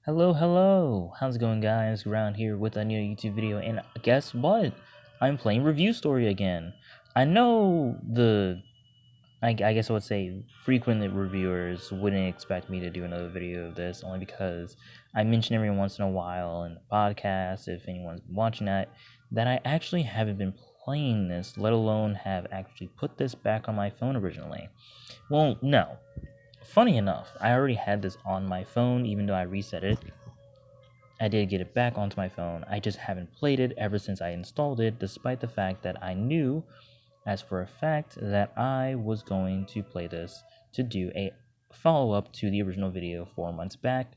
Hello. How's it going, guys? Around here with a new YouTube video, and guess what? I'm playing Review Story again. I know I guess I would say frequent reviewers wouldn't expect me to do another video of this, only because I mention every once in a while in the podcast, if anyone's been watching that I actually haven't been playing this, let alone have actually put this back on my phone originally. Well, no. Funny enough, I already had this on my phone, even though I reset it. I did get it back onto my phone. I just haven't played it ever since I installed it, despite the fact that I knew, as for a fact, that I was going to play this to do a follow-up to the original video 4 months back,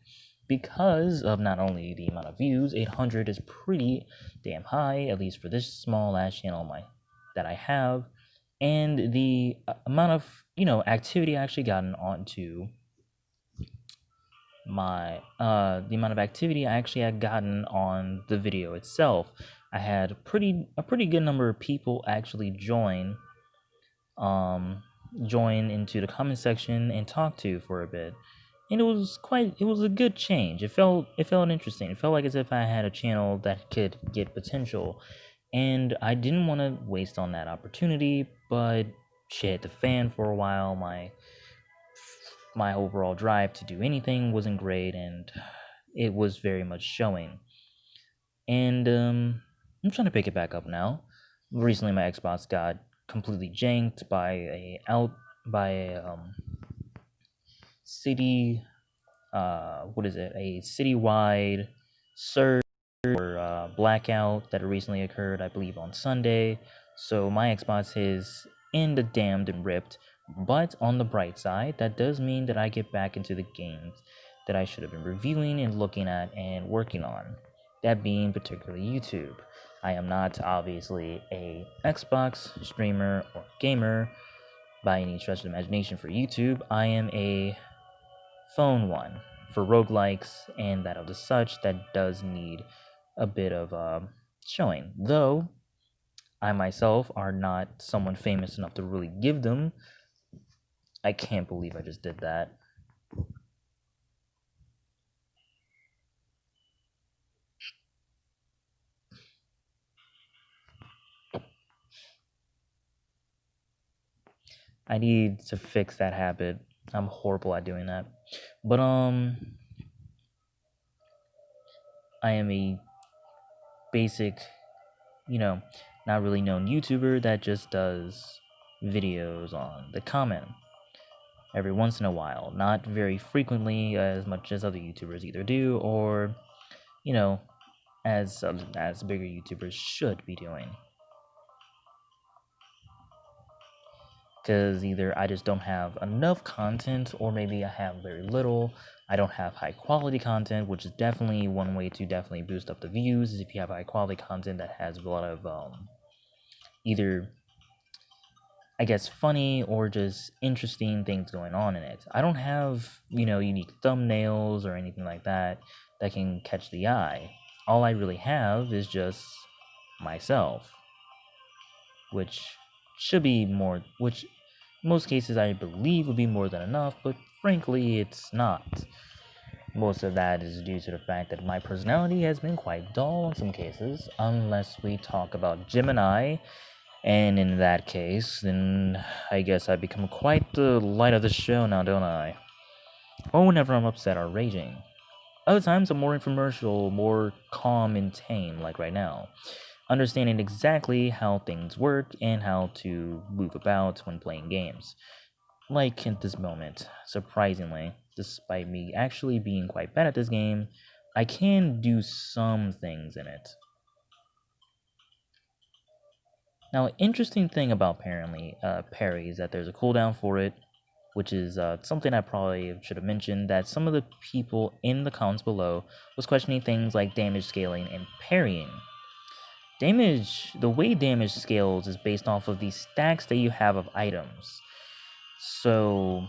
because of not only the amount of views. 800 is pretty damn high, at least for this small ass channel that I have, and the amount of activity I actually gotten onto the amount of activity I actually had gotten on the video itself. I had a pretty good number of people actually join into the comment section and talk to for a bit. And it was a good change. It felt interesting. It felt like as if I had a channel that could get potential. And I didn't want to waste on that opportunity, but shit hit the fan for a while. My overall drive to do anything wasn't great, and it was very much showing. And I'm trying to pick it back up now. Recently, my Xbox got completely janked by a city what is it? A citywide surge or blackout that recently occurred, I believe, on Sunday. So my Xbox is in the damned and ripped. But on the bright side, that does mean that I get back into the games that I should have been reviewing and looking at and working on. That being particularly YouTube. I am not obviously a Xbox streamer or gamer by any stretch of the imagination for YouTube. I am a phone one for roguelikes and that of the such that does need a bit of showing. Though I myself are not someone famous enough to really give them. I can't believe I just did that. I need to fix that habit. I'm horrible at doing that. But I am a basic, not really known YouTuber that just does videos on the comment every once in a while, not very frequently as much as other YouTubers either do, or as bigger YouTubers should be doing. Because either I just don't have enough content, or maybe I have very little. I don't have high quality content, which is definitely one way to definitely boost up the views, is if you have high quality content that has a lot of either, I guess, funny or just interesting things going on in it. I don't have, unique thumbnails or anything like that can catch the eye. All I really have is just myself, which should be more, which in most cases I believe would be more than enough, but frankly it's not. Most of that is due to the fact that my personality has been quite dull in some cases, unless we talk about Gemini. And in that case, then I guess I become quite the light of the show now, don't I? Or whenever I'm upset or raging. Other times I'm more infomercial, more calm and tame, like right now. Understanding exactly how things work and how to move about when playing games. Like in this moment, surprisingly, despite me actually being quite bad at this game, I can do some things in it. Now, an interesting thing about parry is that there's a cooldown for it, which is something I probably should have mentioned, that some of the people in the comments below was questioning things like damage scaling and parrying. The way damage scales is based off of the stacks that you have of items. So,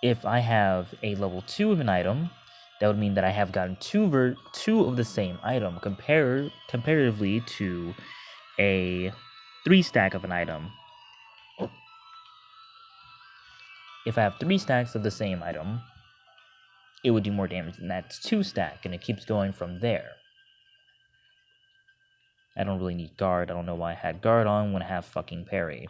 if I have a level 2 of an item, that would mean that I have gotten two of the same item comparatively to a 3 stack of an item. If I have 3 stacks of the same item, it would do more damage than that 2 stack, and it keeps going from there. I don't really need guard. I don't know why I had guard on when I have fucking parry.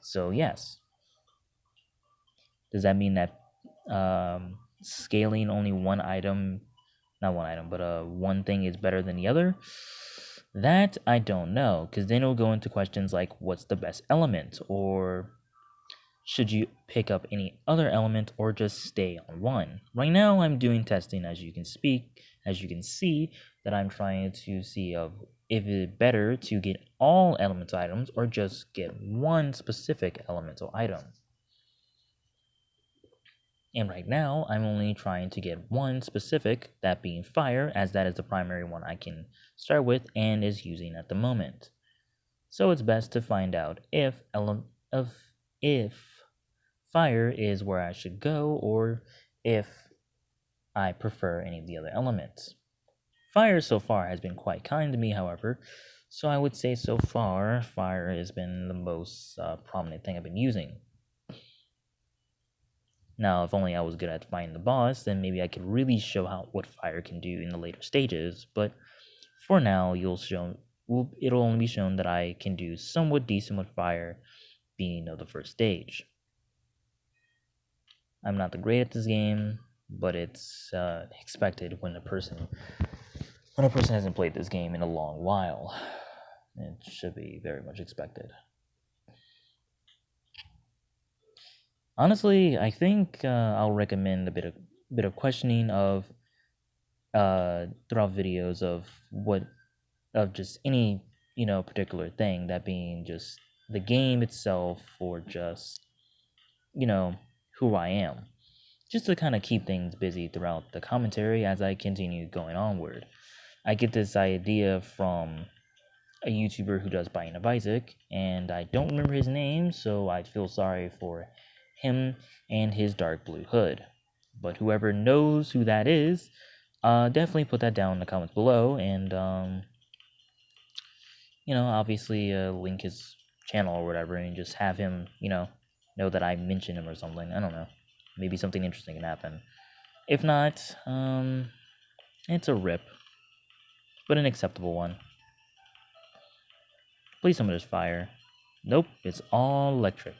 So yes. Does that mean that scaling only one item, not one item, but one thing is better than the other? That I don't know, because then it'll go into questions like what's the best element, or should you pick up any other element or just stay on one? Right now I'm doing testing, as you can see that I'm trying to see if it's better to get all elemental items or just get one specific elemental item. And right now, I'm only trying to get one specific, that being fire, as that is the primary one I can start with and is using at the moment. So it's best to find out if fire is where I should go, or if I prefer any of the other elements. Fire so far has been quite kind to me, however, so I would say so far, fire has been the most prominent thing I've been using. Now, if only I was good at finding the boss, then maybe I could really show what fire can do in the later stages, but for now, it'll only be shown that I can do somewhat decent with fire, being the first stage. I'm not the great at this game, but it's expected when a person hasn't played this game in a long while. It should be very much expected. Honestly, I think I'll recommend a bit of questioning of throughout videos of just any particular thing, that being just the game itself, or just who I am, just to kind of keep things busy throughout the commentary as I continue going onward. I get this idea from a YouTuber who does Buying of Isaac, and I don't remember his name, so I feel sorry for him and his dark blue hood. But whoever knows who that is, definitely put that down in the comments below, and obviously link his channel or whatever, and just have him, know that I mentioned him or something. I don't know. Maybe something interesting can happen. If not, it's a rip, but an acceptable one. Please tell me there's fire. Nope, it's all electric.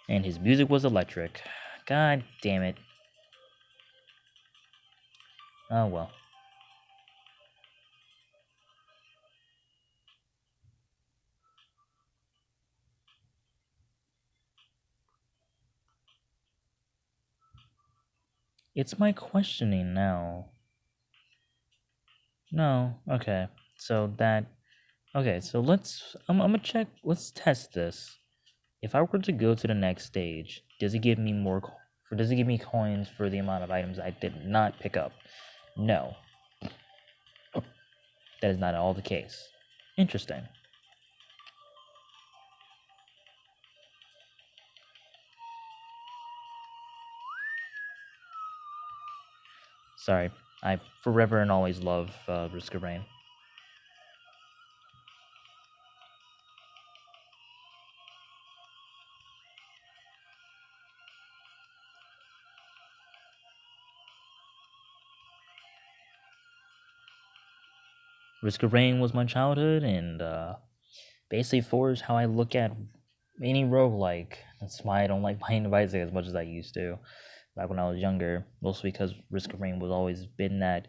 And his music was electric. God damn it. Oh well. It's my questioning now. No, okay. So I'm gonna check, let's test this. If I were to go to the next stage, does it give me does it give me coins for the amount of items I did not pick up? No. That is not at all the case. Interesting. Sorry. I forever and always love Risk of Rain. Risk of Rain was my childhood, and basically forged how I look at any roguelike. That's why I don't like playing Device as much as I used to back when I was younger. Mostly because Risk of Rain was always been that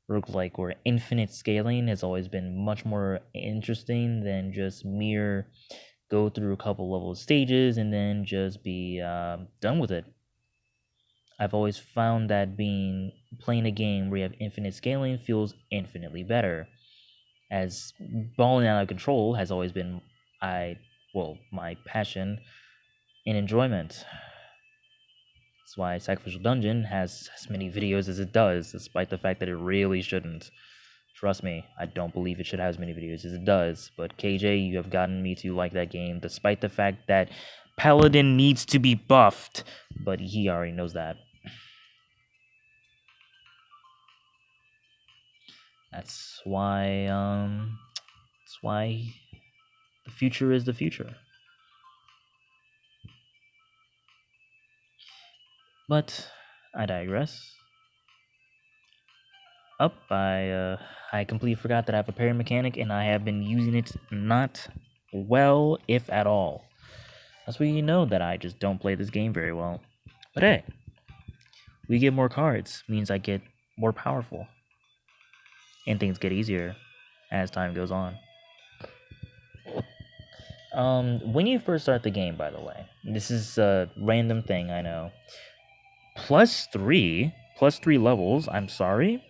roguelike where infinite scaling has always been much more interesting than just mere go through a couple level stages and then just be done with it. I've always found that playing a game where you have infinite scaling feels infinitely better, as balling out of control has always been my passion and enjoyment. That's why Sacrificial Dungeon has as many videos as it does, despite the fact that it really shouldn't. Trust me, I don't believe it should have as many videos as it does, but KJ, you have gotten me to like that game, despite the fact that Paladin needs to be buffed, but he already knows that. That's why That's why the future is the future. But I digress. I completely forgot that I have a parry mechanic and I have been using it not well, if at all. That's where you know that I just don't play this game very well. But hey, we get more cards, means I get more powerful. And things get easier as time goes on. When you first start the game, by the way, this is a random thing, I know. +3 levels, I'm sorry.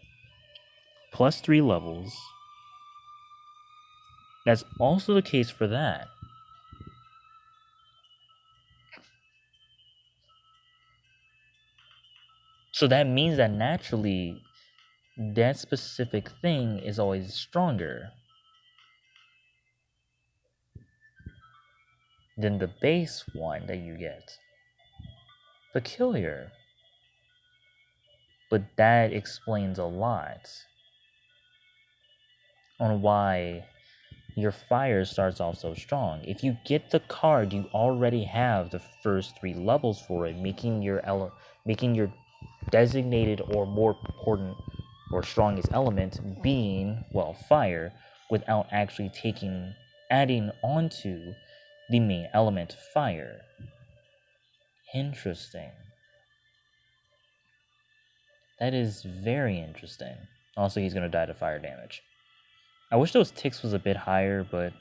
+3 levels. That's also the case for that. So that means that naturally, that specific thing is always stronger than the base one that you get. Peculiar. But that explains a lot on why your fire starts off so strong. If you get the card, you already have the first 3 levels for it, making your designated or more important or strongest element being, well, fire, without actually adding onto the main element, fire. Interesting. That is very interesting. Also, he's gonna die to fire damage. I wish those ticks was a bit higher, but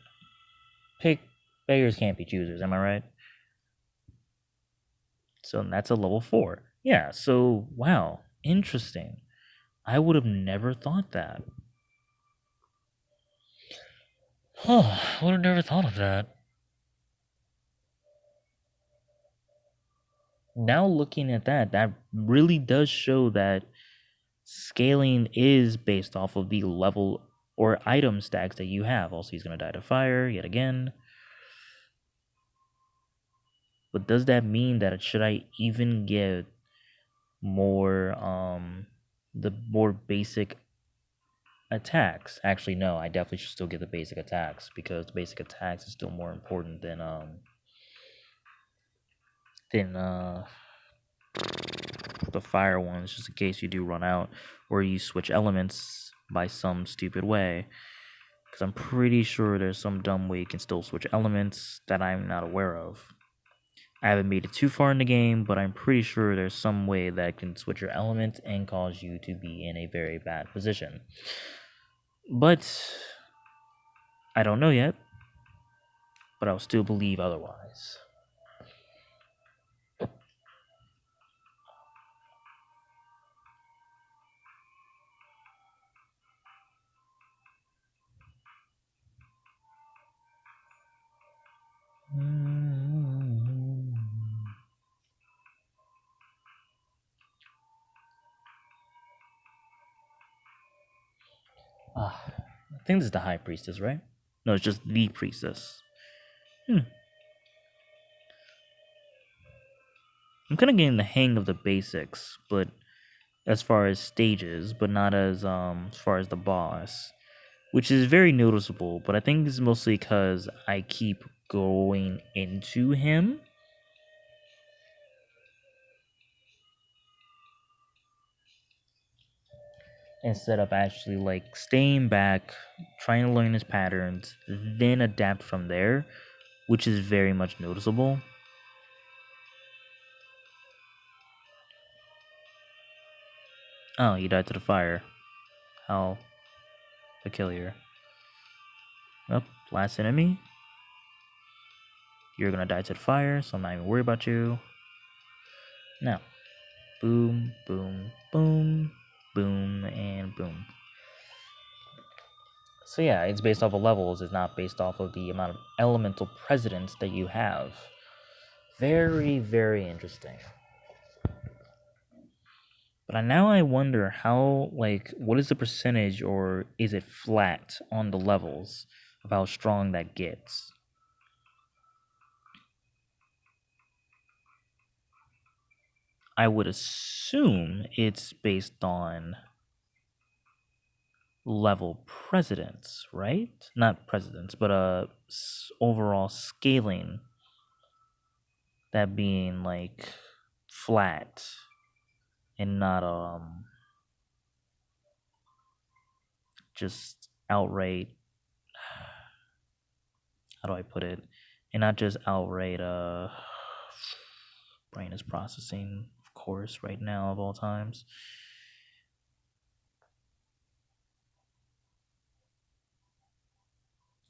beggars can't be choosers, am I right? So that's a level 4. Yeah, so wow, interesting. I would have never thought that. Huh, I would have never thought of that. Now looking at that, that really does show that scaling is based off of the level or item stacks that you have. Also, he's going to die to fire yet again. But does that mean that should I even get more the more basic attacks? Actually, no, I definitely should still get the basic attacks because the basic attacks is still more important than the fire ones, just in case you do run out or you switch elements by some stupid way. Because I'm pretty sure there's some dumb way you can still switch elements that I'm not aware of. I haven't made it too far in the game, but I'm pretty sure there's some way that can switch your element and cause you to be in a very bad position. But I don't know yet, but I'll still believe otherwise. I think this is the High Priestess, right? No, it's just the Priestess. I'm kind of getting the hang of the basics, but as far as stages, but not as far as the boss, which is very noticeable. But I think it's mostly because I keep going into him instead of actually like staying back, trying to learn his patterns, then adapt from there, which is very much noticeable. Oh, you died to the fire. How peculiar. Oh, last enemy. You're gonna die to the fire, so I'm not even worried about you. Now, boom, boom, boom, boom, and boom. So yeah, it's based off of levels. It's not based off of the amount of elemental presidents that you have. Very, very interesting. But now I wonder how, like, what is the percentage or is it flat on the levels of how strong that gets? I would assume it's based on level presidents, right? Not presidents, but overall scaling, that being like flat and not just outright, how do I put it? And not just outright brain is processing, of course, right now of all times.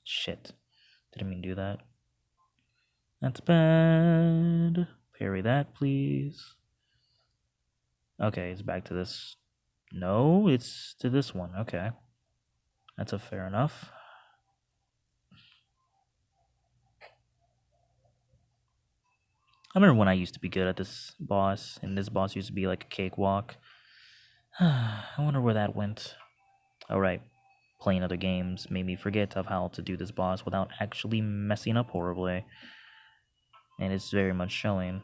Shit. Didn't mean to do that. That's bad. Parry that, please. Okay, it's back to this. No, it's to this one. Okay. That's a fair enough. I remember when I used to be good at this boss, and this boss used to be like a cakewalk. I wonder where that went. Alright, playing other games made me forget of how to do this boss without actually messing up horribly. And it's very much showing.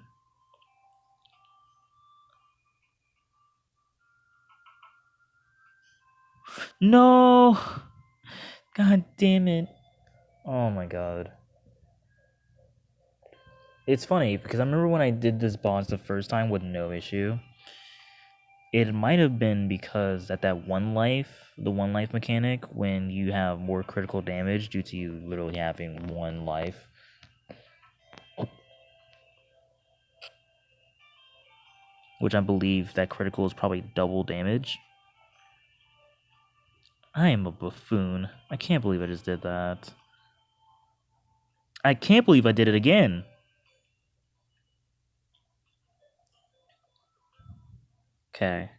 No! God damn it. Oh my god. It's funny because I remember when I did this boss the first time with no issue. It might have been because at that one life, the one life mechanic, when you have more critical damage due to you literally having one life. Which I believe that critical is probably double damage. I am a buffoon. I can't believe I just did that. I can't believe I did it again. Okay.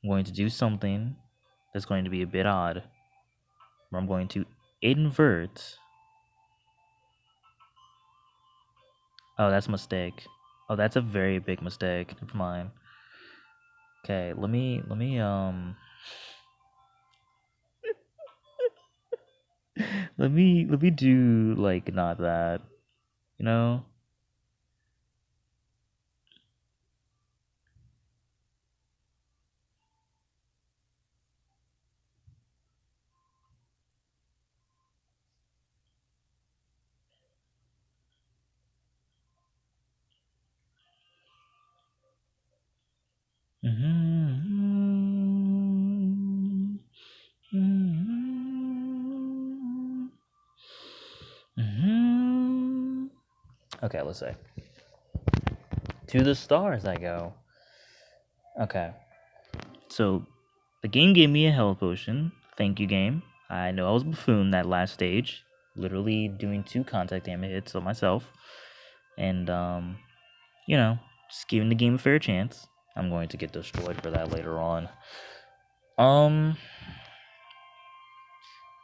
I'm going to do something that's going to be a bit odd. Where I'm going to invert. Oh, that's a mistake. Oh, that's a very big mistake. Never mind. Okay, let me let me do like not that. You know? Mm-hmm. Mm-hmm. Mm-hmm. Okay, let's say. To the stars I go. Okay. So the game gave me a health potion. Thank you, game. I know I was buffoon that last stage. Literally doing 2 contact damage hits on myself. And you know, just giving the game a fair chance. I'm going to get destroyed for that later on.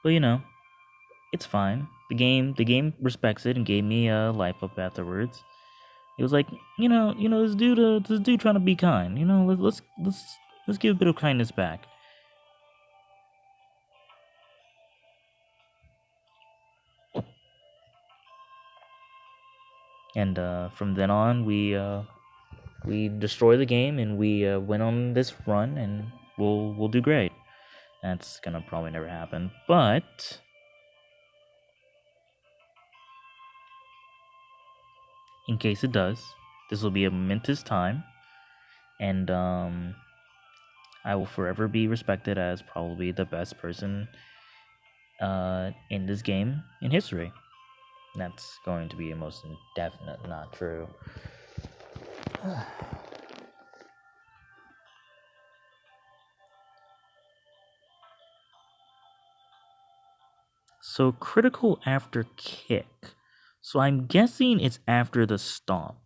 But you know, it's fine. The game respects it and gave me a life up afterwards. It was like, this dude trying to be kind. Let's give a bit of kindness back. And from then on, we destroy the game and we went on this run, and we'll do great. That's gonna probably never happen, but in case it does, this will be a momentous time, and I will forever be respected as probably the best person in this game in history. That's going to be a most indefinite not true. So critical after kick. So I'm guessing it's after the stomp.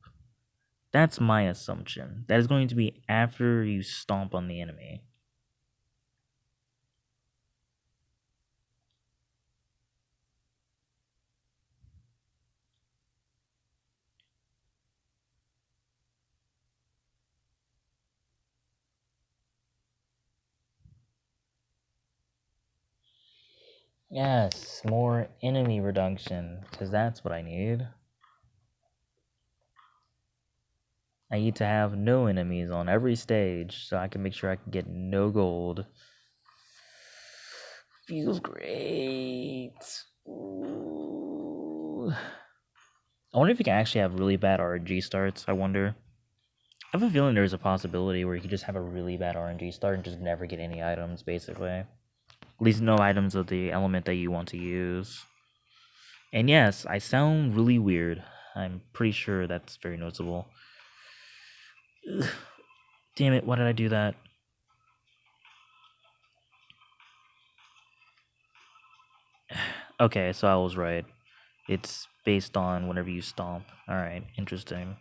That's my assumption. That is going to be after you stomp on the enemy. Yes, more enemy reduction, because that's what I need. I need to have no enemies on every stage so I can make sure I can get no gold. feels great. Ooh. I wonder if you can actually have really bad RNG starts. I wonder. I have a feeling there's a possibility where you could just have a really bad RNG start and just never get any items, basically. At least no items of the element that you want to use. And yes, I sound really weird. I'm pretty sure that's very noticeable. Ugh. Damn it, why did I do that? Okay, so I was right. It's based on whenever you stomp. Alright, interesting.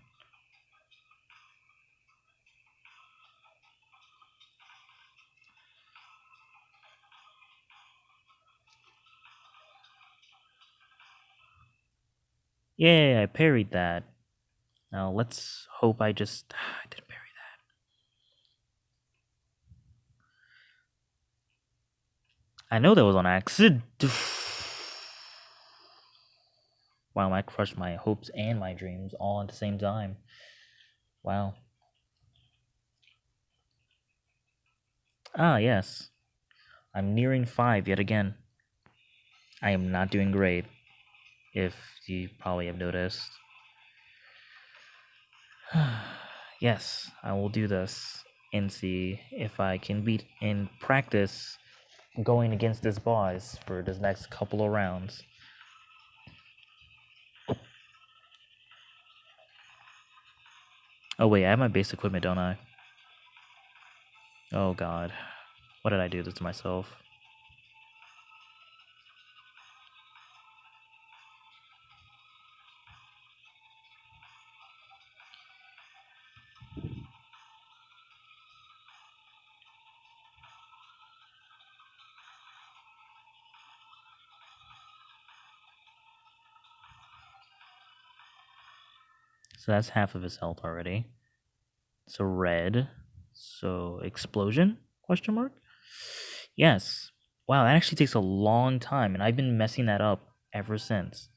Yay, I parried that. Now let's hope I just... I didn't parry that. I know that was on accident. Wow, I crushed my hopes and my dreams all at the same time. Wow. Ah, yes. I'm nearing 5 yet again. I am not doing great, if you probably have noticed. Yes, I will do this and see if I can beat in practice going against this boss for this next couple of rounds. Oh wait, I have my base equipment, don't I? Oh god. What did I do this to myself? So that's half of his health already. So red. So explosion? Question mark? Yes. Wow, that actually takes a long time, and I've been messing that up ever since.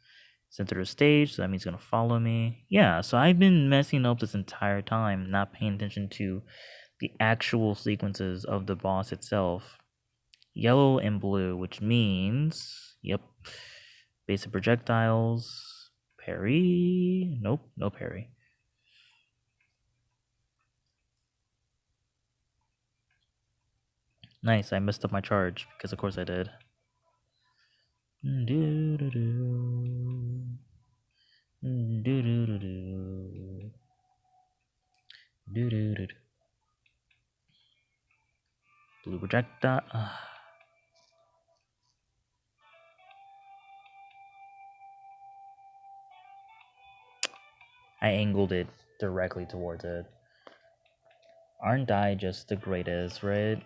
Center the stage, so that means it's gonna follow me. Yeah, so I've been messing up this entire time, not paying attention to the actual sequences of the boss itself. Yellow and blue, which means, yep, basic projectiles, parry. Nope, no parry. Nice, I messed up my charge, because of course I did. Blue projectile. I angled it directly towards it. Aren't I just the greatest, right?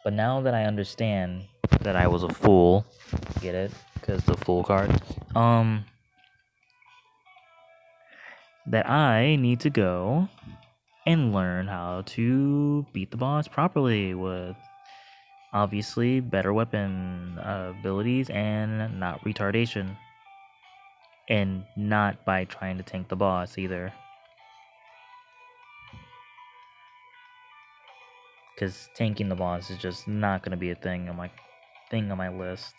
But now that I understand that I was a fool, get it? Because the fool card. That I need to go and learn how to beat the boss properly with obviously better weapon abilities and not retardation. And not by trying to tank the boss either. Because tanking the boss is just not going to be a thing on my list.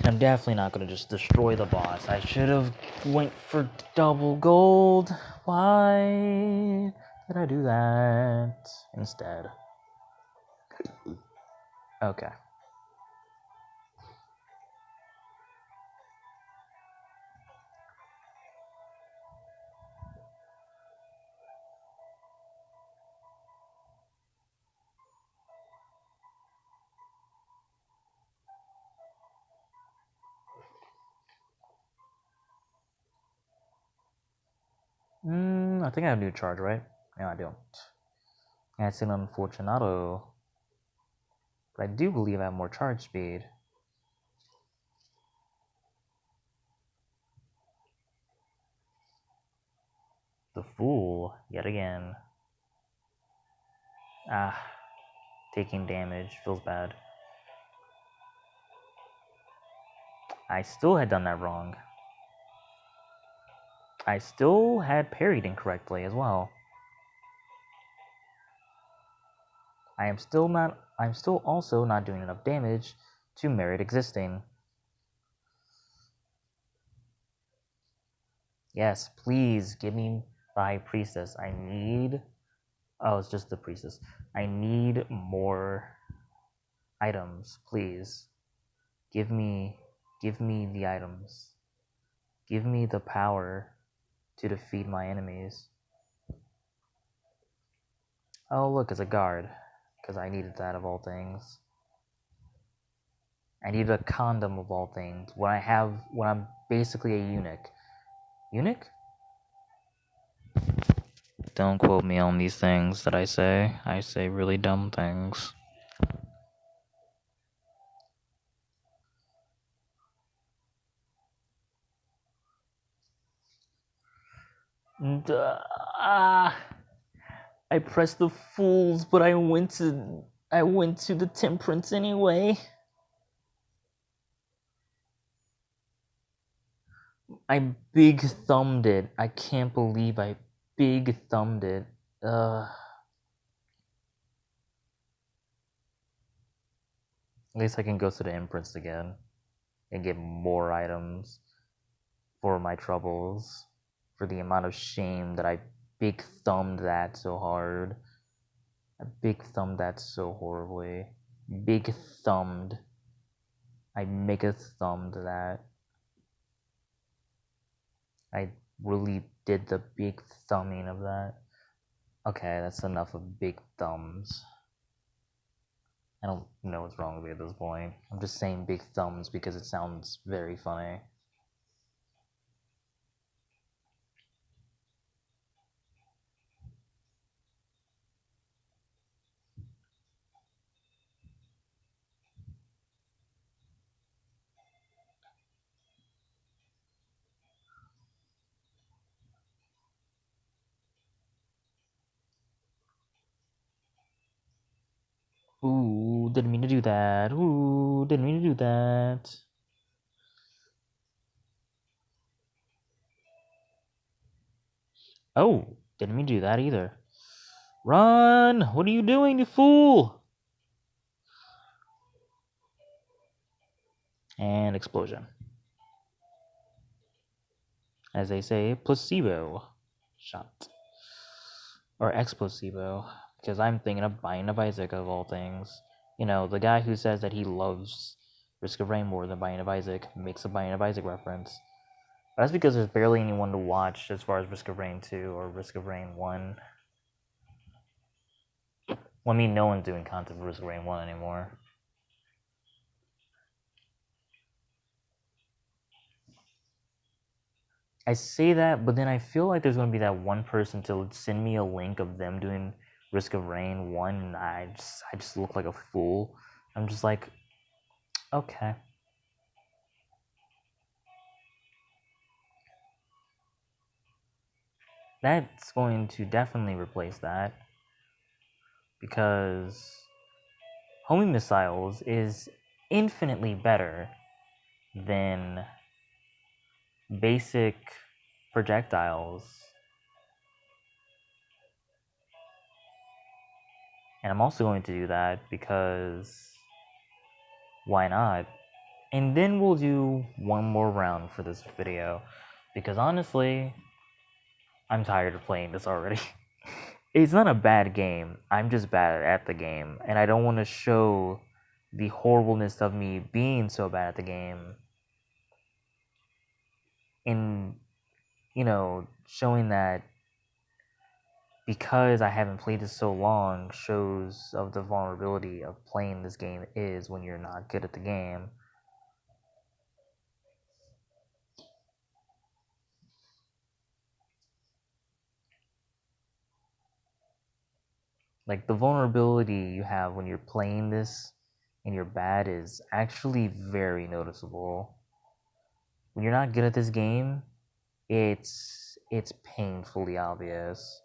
I'm definitely not going to just destroy the boss. I should have went for double gold. Why did I do that instead? Okay. I think I have a new charge, right? No, I don't. That's an unfortunato. But I do believe I have more charge speed. The fool, yet again. Taking damage feels bad. I still had done that wrong. I still had parried incorrectly as well. I'm still also not doing enough damage to merit existing. Yes, please give me the High Priestess. I need... Oh, it's just the Priestess. I need more items, please. Give me the items. Give me the power to defeat my enemies. Oh, look, it's a guard. Because I needed that of all things. I needed a condom of all things. When I'm basically a eunuch. Eunuch? Don't quote me on these things that I say. I say really dumb things. I pressed the fools, but I went to the temperance anyway. I big thumbed it. I can't believe I big thumbed it. At least I can go to the Empress again and get more items for my troubles, for the amount of shame that I big thumbed that so hard. I big thumbed that so horribly. Big thumbed. I mega thumbed that. I really did the big thumbing of that. Okay, that's enough of big thumbs. I don't know what's wrong with me at this point. I'm just saying big thumbs because it sounds very funny. Ooh, didn't mean to do that. Ooh, didn't mean to do that. Oh, didn't mean to do that either. Run! What are you doing, you fool? And explosion. As they say, placebo shot. Or explosivo. Because I'm thinking of Binding of Isaac of all things. You know, the guy who says that he loves Risk of Rain more than Binding of Isaac makes a Binding of Isaac reference. But that's because there's barely anyone to watch as far as Risk of Rain 2 or Risk of Rain 1. Well, I mean, no one's doing content for Risk of Rain 1 anymore. I say that, but then I feel like there's going to be that one person to send me a link of them doing Risk of Rain 1, and I just look like a fool. I'm just like, okay. That's going to definitely replace that. Because homing missiles is infinitely better than basic projectiles. And I'm also going to do that because why not? And then we'll do one more round for this video because honestly, I'm tired of playing this already. It's not a bad game. I'm just bad at the game, and I don't want to show the horribleness of me being so bad at the game in, you know, showing that because I haven't played this so long shows of the vulnerability of playing this game is when you're not good at the game. Like, the vulnerability you have when you're playing this and you're bad is actually very noticeable. When you're not good at this game, it's painfully obvious.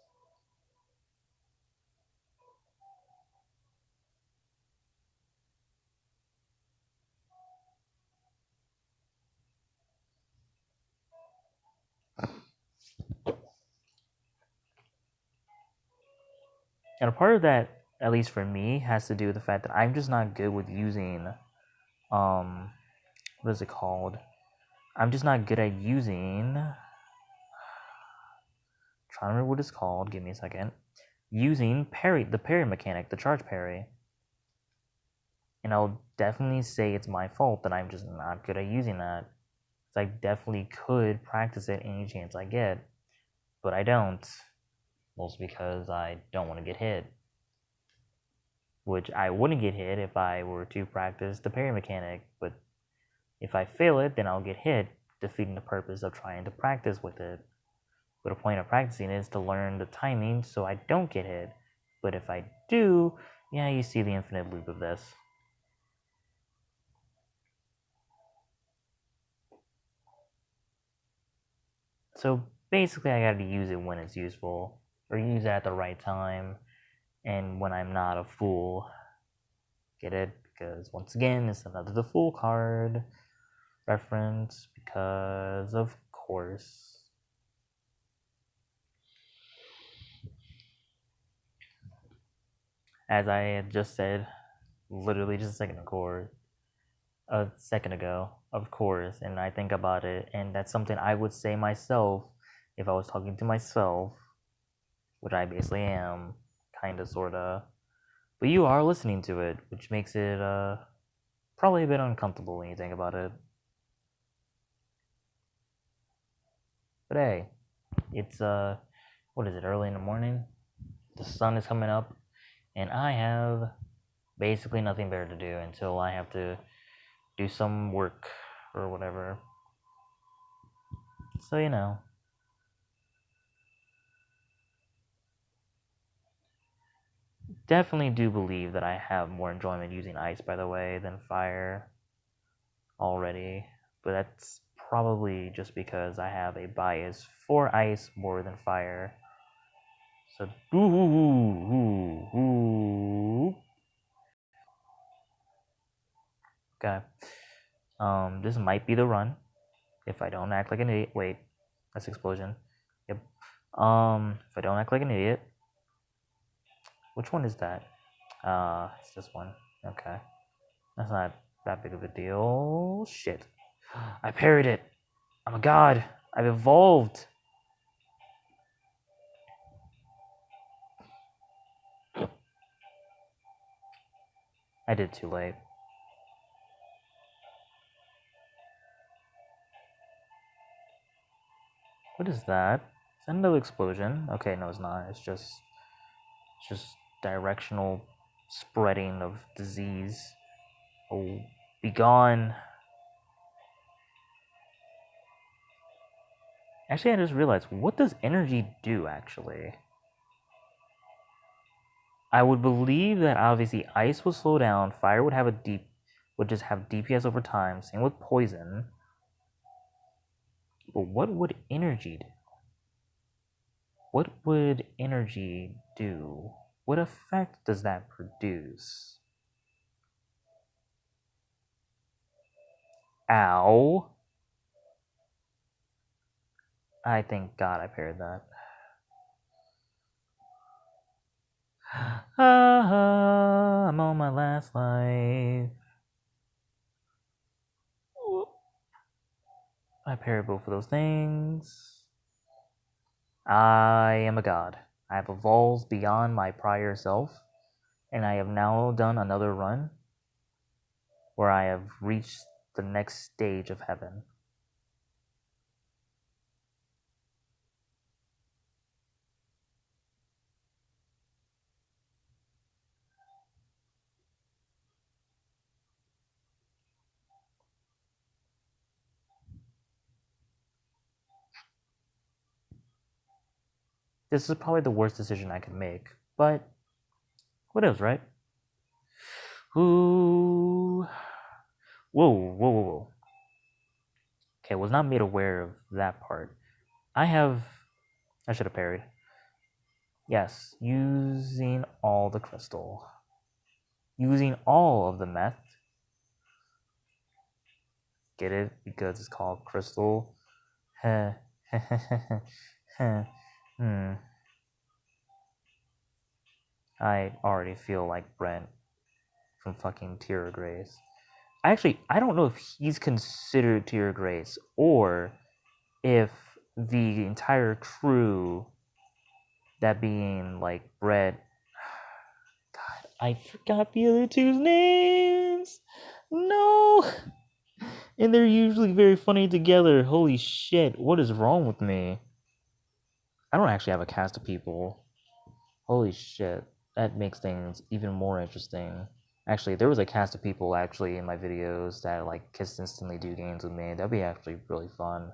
And a part of that at least for me, has to do with the fact that I'm just not good with using, what is it called? I'm just not good at using, trying to remember what it's called, give me a second, using the parry mechanic, the charge parry. And I'll definitely say it's my fault that I'm just not good at using that. I definitely could practice it any chance I get, but I don't. Mostly because I don't want to get hit. Which I wouldn't get hit if I were to practice the parry mechanic, but if I fail it, then I'll get hit, defeating the purpose of trying to practice with it. But the point of practicing is to learn the timing so I don't get hit. But if I do, yeah, you see the infinite loop of this. So basically, I gotta use it when it's useful, or use it at the right time, and when I'm not a fool. Get it? Because once again, it's another the fool card reference, because of course. As I had just said, literally just a second ago, of course, and I think about it, and that's something I would say myself if I was talking to myself, which I basically am, kinda, sorta. But you are listening to it, which makes it probably a bit uncomfortable when you think about it. But hey, it's what is it, early in the morning? The sun is coming up, and I have basically nothing better to do until I have to do some work or whatever. So, definitely do believe that I have more enjoyment using ice, by the way, than fire already. But that's probably just because I have a bias for ice more than fire. So, okay. This might be the run if I don't act like an idiot. Wait, that's explosion. Yep. If I don't act like an idiot, which one is that? It's this one. Okay. That's not that big of a deal. Shit. I parried it. I'm a god. I've evolved. I did too late. What is that? Is that another explosion? Okay, no, it's not. It's just directional spreading of disease. Oh, be gone. Actually, I just realized, what does energy do, actually? I would believe that obviously ice would slow down, fire would just have DPS over time, same with poison. But what would energy do? What would energy do? What effect does that produce? Ow. I thank God I paired that. I'm on my last life. I paired both of those things. I am a god. I have evolved beyond my prior self, and I have now done another run where I have reached the next stage of heaven. This is probably the worst decision I could make, but what else, right? Ooh. Whoa, whoa, whoa, whoa. Okay, was not made aware of that part. I should have parried. Yes, using all the crystal. Using all of the meth. Get it? Because it's called crystal. Heh. Hmm. I already feel like Brent from fucking Tier Grace. I don't know if he's considered Tier Grace or if the entire crew, that being like Brett, God, I forgot the other two's names. No, and they're usually very funny together. Holy shit, what is wrong with me? I don't actually have a cast of people. Holy shit, that makes things even more interesting. Actually, there was a cast of people actually in my videos that like consistently do games with me. That'd be actually really fun.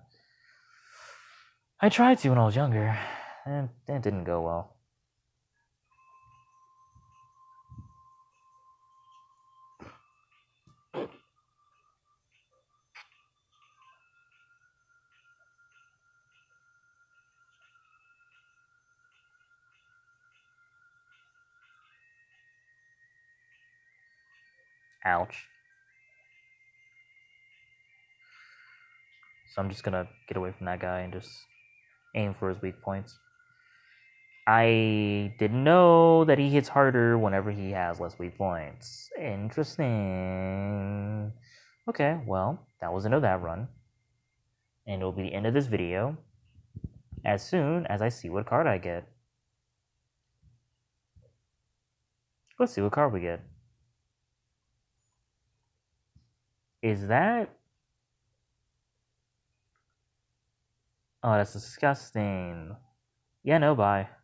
I tried to when I was younger, and it didn't go well. Ouch. So I'm just gonna get away from that guy and just aim for his weak points. I didn't know that he hits harder whenever he has less weak points. Interesting. Okay, well, that was the end of that run. And it'll be the end of this video as soon as I see what card I get. Let's see what card we get. Is that... Oh, that's disgusting. Yeah, no, bye.